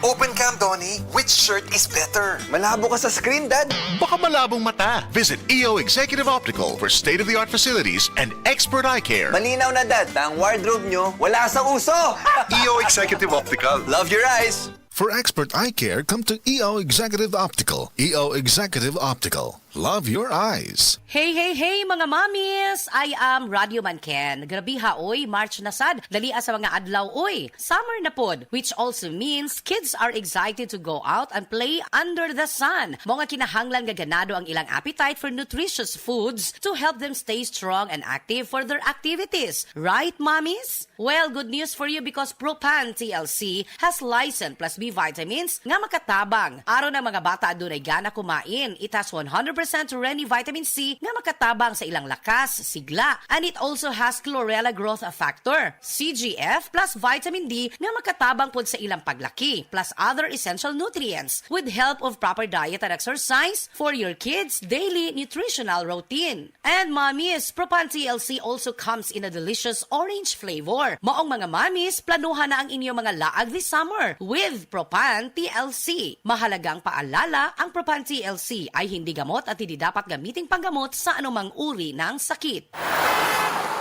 Open cam, Donnie. Which shirt is better? Malabo ka sa screen, Dad. Baka malabong mata. Visit EO Executive Optical for state-of-the-art facilities and expert eye care. Malinaw na, Dad. Ang wardrobe nyo, wala sa uso. EO Executive Optical. Love your eyes. For expert eye care, come to EO Executive Optical. EO Executive Optical. Love your eyes. Hey, hey, hey mga mamis! I am Radio Manken. Grabe ha, oy, March na sad. Dalia sa mga adlaw, oy. Summer na pod, which also means kids are excited to go out and play under the sun. Mga kinahanglan nga ganado ang ilang appetite for nutritious foods to help them stay strong and active for their activities. Right, mamis? Well, good news for you because Propan TLC has Lysine plus B vitamins nga makatabang. Araw ng mga bata adunay gana kumain. It has 100% Reni vitamin C nga makatabang sa ilang lakas, sigla. And it also has chlorella growth factor, CGF plus vitamin D nga makatabang pod sa ilang paglaki, plus other essential nutrients with help of proper diet and exercise for your kids' daily nutritional routine. And mommies, Propan TLC also comes in a delicious orange flavor. Maong mga mommies, planuhan na ang inyong mga laag this summer with Propan TLC. Mahalagang paalala, ang Propan TLC ay hindi gamot at hindi dapat gamiting panggamot sa anumang uri ng sakit.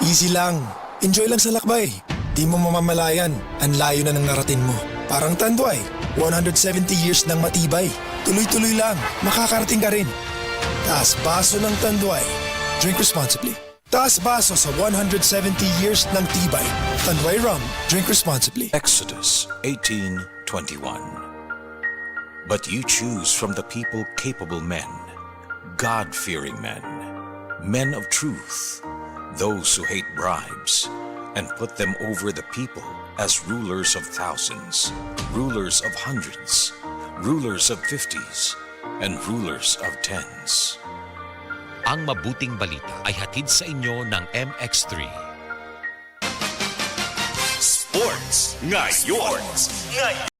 Easy lang. Enjoy lang sa lakbay. Di mo mamamalayan. Ang layo na ng narating mo. Parang Tanduay. 170 years ng matibay. Tuloy-tuloy lang. Makakarating ka rin. Taas baso ng Tanduay. Drink responsibly. Taas baso sa 170 years ng tibay. Tanduay Rum. Drink responsibly. Exodus 18:21. But you choose from the people capable men, God-fearing men, men of truth, those who hate bribes, and put them over the people as rulers of thousands, rulers of hundreds, rulers of 50s, and rulers of 10s. Ang mabuting balita ay hatid sa inyo ng MX3. Sports ngayon.